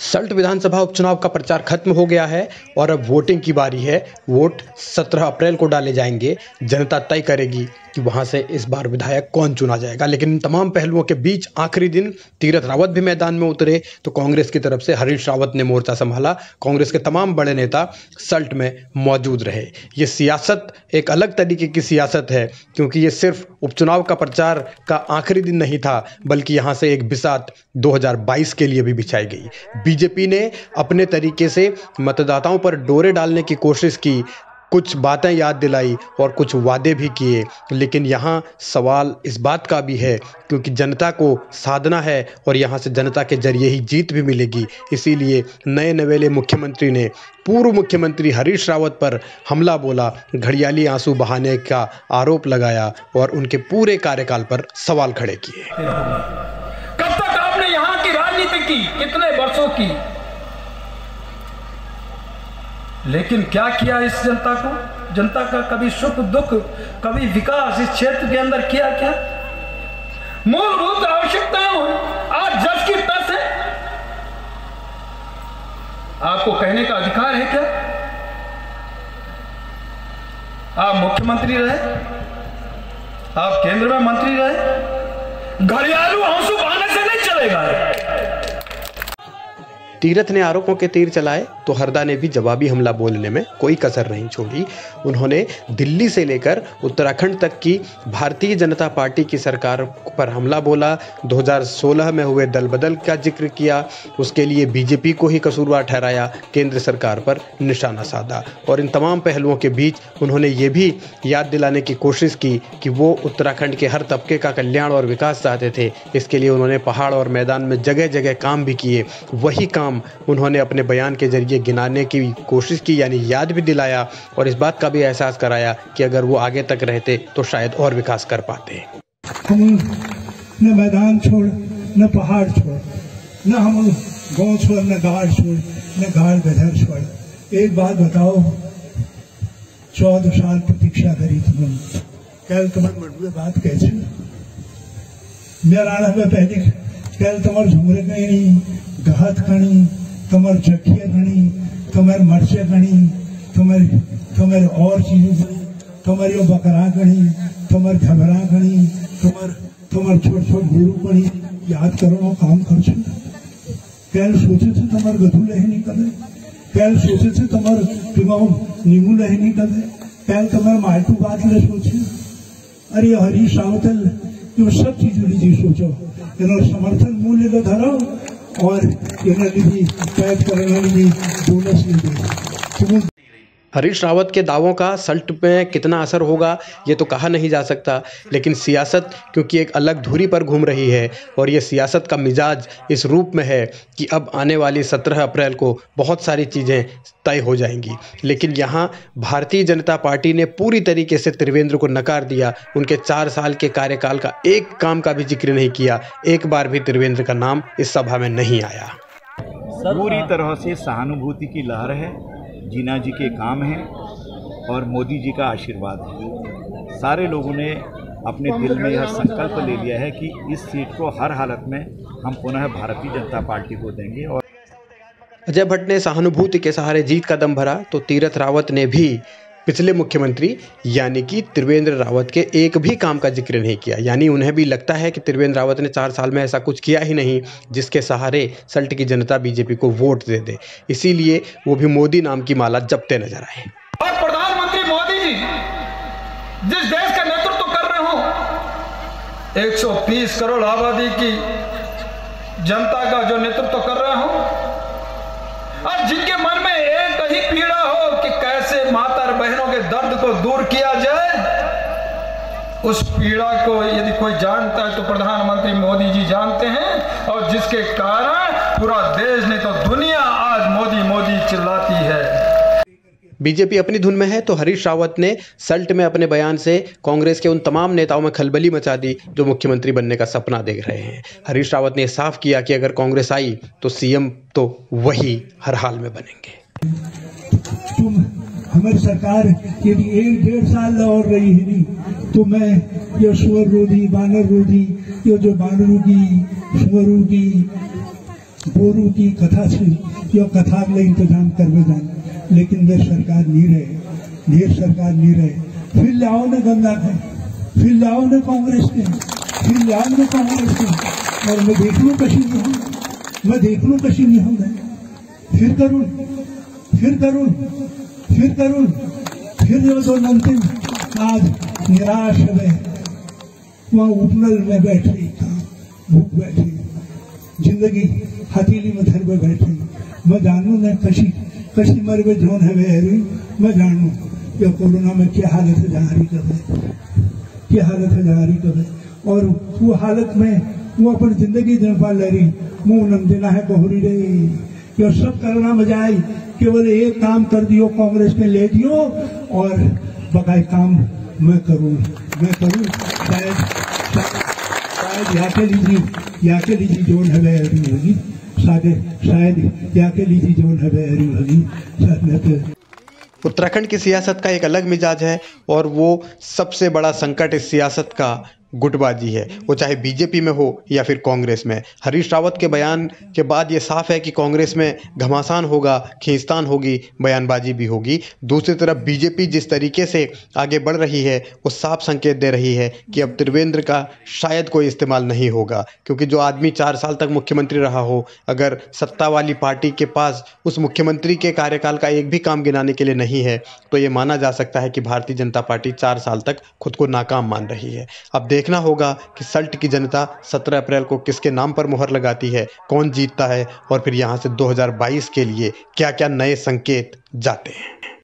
सल्ट विधानसभा उपचुनाव का प्रचार खत्म हो गया है और अब वोटिंग की बारी है। वोट 17 अप्रैल को डाले जाएंगे। जनता तय करेगी कि वहां से इस बार विधायक कौन चुना जाएगा। लेकिन इन तमाम पहलुओं के बीच आखिरी दिन तीरथ रावत भी मैदान में उतरे तो कांग्रेस की तरफ से हरीश रावत ने मोर्चा संभाला। कांग्रेस के तमाम बड़े नेता सल्ट में मौजूद रहे। ये सियासत एक अलग तरीके की सियासत है, क्योंकि ये सिर्फ उपचुनाव का प्रचार का आखिरी दिन नहीं था, बल्कि यहाँ से एक बिसात 2022 के लिए भी बिछाई गई। बीजेपी ने अपने तरीके से मतदाताओं पर डोरे डालने की कोशिश की, कुछ बातें याद दिलाई और कुछ वादे भी किए। लेकिन यहाँ सवाल इस बात का भी है, क्योंकि जनता को साधना है और यहाँ से जनता के जरिए ही जीत भी मिलेगी। इसीलिए नए नवेले मुख्यमंत्री ने पूर्व मुख्यमंत्री हरीश रावत पर हमला बोला, घड़ियाली आंसू बहाने का आरोप लगाया और उनके पूरे कार्यकाल पर सवाल खड़े किए। कब तक आपने यहाँ की राजनीति की, कितने वर्षों की, लेकिन क्या किया इस जनता को? जनता का कभी सुख दुख, कभी विकास इस क्षेत्र के अंदर किया क्या? मूलभूत आवश्यकताएं आज जस की तस है। आपको कहने का अधिकार है क्या? आप मुख्यमंत्री रहे, आप केंद्र में मंत्री रहे, घड़ियालू आंसू बहाने से नहीं चलेगा। तीरथ ने आरोपों के तीर चलाए तो हरदा ने भी जवाबी हमला बोलने में कोई कसर नहीं छोड़ी। उन्होंने दिल्ली से लेकर उत्तराखंड तक की भारतीय जनता पार्टी की सरकार पर हमला बोला। 2016 में हुए दल बदल का जिक्र किया, उसके लिए बीजेपी को ही कसूरवार ठहराया, केंद्र सरकार पर निशाना साधा। और इन तमाम पहलुओं के बीच उन्होंने ये भी याद दिलाने की कोशिश की कि वो उत्तराखंड के हर तबके का कल्याण और विकास चाहते थे। इसके लिए उन्होंने पहाड़ और मैदान में जगह जगह काम भी किए। वही काम उन्होंने अपने बयान के जरिए गिनाने की कोशिश की, यानी याद भी दिलाया और इस बात का भी एहसास कराया कि अगर वो आगे तक रहते तो शायद और विकास कर पाते। हम न मैदान छोड़, न पहाड़ छोड़, न हम गांव छोड़, न गाड़ छोड़, न गाड़ गधर छोड़। एक बात बताओ, 14 साल प्रतीक्षा करी तुम, कल तुम्हारे मटुए बात कैसे मेरा पहले कल तुम्हारे झुमरे नहीं घात खणी, तुम्हारे चटिया खणी, तुम्हारे मर्चे खणी, तुम्हारे और चीजों खणी, तुम्हारी बकरा खणी, तुम्हारे घबरा खणी, तुम्हारे छोट छोट गुरु खणी। याद करो काम कर छो। कल सोचे थे तुम्हारे गधु लहे निकले, कल सोचे थे तुम्हारे पिमाओ नींबू लहे निकले, कल तुम्हारे मालटू बात ले सोचे। अरे हरीश रावत ये सब चीजों लीजिए सोचो, इन्होंने समर्थन मूल्य का धरो और बोनस नहीं। हरीश रावत के दावों का सल्ट में कितना असर होगा ये तो कहा नहीं जा सकता, लेकिन सियासत क्योंकि एक अलग धुरी पर घूम रही है और ये सियासत का मिजाज इस रूप में है कि अब आने वाली 17 अप्रैल को बहुत सारी चीज़ें तय हो जाएंगी। लेकिन यहाँ भारतीय जनता पार्टी ने पूरी तरीके से त्रिवेंद्र को नकार दिया। उनके 4 साल के कार्यकाल का एक काम का भी जिक्र नहीं किया, एक बार भी त्रिवेंद्र का नाम इस सभा में नहीं आया। पूरी तरह से सहानुभूति की लहर है, जीना जी के काम हैं और मोदी जी का आशीर्वाद है। सारे लोगों ने अपने दिल में यह संकल्प ले लिया है कि इस सीट को हर हालत में हम पुनः भारतीय जनता पार्टी को देंगे। और अजय भट्ट ने सहानुभूति के सहारे जीत का दम भरा तो तीरथ रावत ने भी पिछले मुख्यमंत्री यानी कि त्रिवेंद्र रावत के एक भी काम का जिक्र नहीं किया। यानी उन्हें भी लगता है कि त्रिवेंद्र रावत ने 4 साल में ऐसा कुछ किया ही नहीं जिसके सहारे सल्ट की जनता बीजेपी को वोट दे दे। इसीलिए वो भी मोदी नाम की माला जपते नजर आए। और प्रधानमंत्री मोदी जी जिस देश का नेतृत्व कर रहे हो, 130 करोड़ आबादी की जनता का जो नेतृत्व कर रहे हो और जिनके मन में एक ही पीड़ा हो कि कैसे माता बहनों के दर्द को दूर किया जाए, उस पीड़ा को यदि कोई जानता है तो प्रधानमंत्री मोदी जी जानते हैं। और जिसके कारण पूरा देश नहीं तो दुनिया आज मोदी मोदी चिल्लाती है। बीजेपी अपनी धुन में है तो हरीश रावत ने सल्ट में अपने बयान से कांग्रेस के उन तमाम नेताओं में खलबली मचा दी जो मुख्यमंत्री बनने का सपना देख रहे हैं। हरीश रावत ने साफ किया कि अगर कांग्रेस आई तो सीएम तो वही हर हाल में बनेंगे। तुम हमारी सरकार यदि 1-1.5 साल और रही है तो मैं ये सुअर रोधी, बानर रोधी, ये जो बानरों की, सुअरों की, बोरू की कथा से यो कथा के इंतजाम करवे जान, लेकिन वे सरकार नहीं रहे, ढेर सरकार नहीं रहे। फिर लाओ ने गंगा के, फिर लाओ ने कांग्रेस के, फिर लाओ ने कांग्रेस के, और मैं देख लूं कशी नहीं हूं, मैं देख लूं कशी नहीं हूं। फिर करूं, फिर करूं, फिर करूं, फिर जो नंतिन आज निराश है, वहां उपनल में बैठे, भूख बैठे, जिंदगी हथेली में धर में बैठे। मैं जानू न कशी मर में जोन है वे, मैं जानू ये कोरोना में क्या हालत है जहारी करे, क्या हालत है जहारी करे। और वो हालत में वो अपनी जिंदगी दिन पा ले रही, मुंह नम देना है बहुरी रे, ये सब करना मजा आई। केवल एक काम कर दियो, कांग्रेस में ले दियो, और बकाई काम मैं करूं। शायद याके लीजिए जोन है होगी, शायद याके लीजिए जोन है होगी। उत्तराखंड की सियासत का एक अलग मिजाज है, और वो सबसे बड़ा संकट इस सियासत का गुटबाजी है, वो चाहे बीजेपी में हो या फिर कांग्रेस में। हरीश रावत के बयान के बाद ये साफ है कि कांग्रेस में घमासान होगा, खींचतान होगी, बयानबाजी भी होगी। दूसरी तरफ बीजेपी जिस तरीके से आगे बढ़ रही है वो साफ संकेत दे रही है कि अब त्रिवेंद्र का शायद कोई इस्तेमाल नहीं होगा, क्योंकि जो आदमी 4 साल तक मुख्यमंत्री रहा हो, अगर सत्ता वाली पार्टी के पास उस मुख्यमंत्री के कार्यकाल का एक भी काम गिनाने के लिए नहीं है, तो ये माना जा सकता है कि भारतीय जनता पार्टी 4 साल तक खुद को नाकाम मान रही है। अब देखना होगा कि सल्ट की जनता 17 अप्रैल को किसके नाम पर मुहर लगाती है, कौन जीतता है, और फिर यहाँ से 2022 के लिए क्या क्या नए संकेत जाते हैं।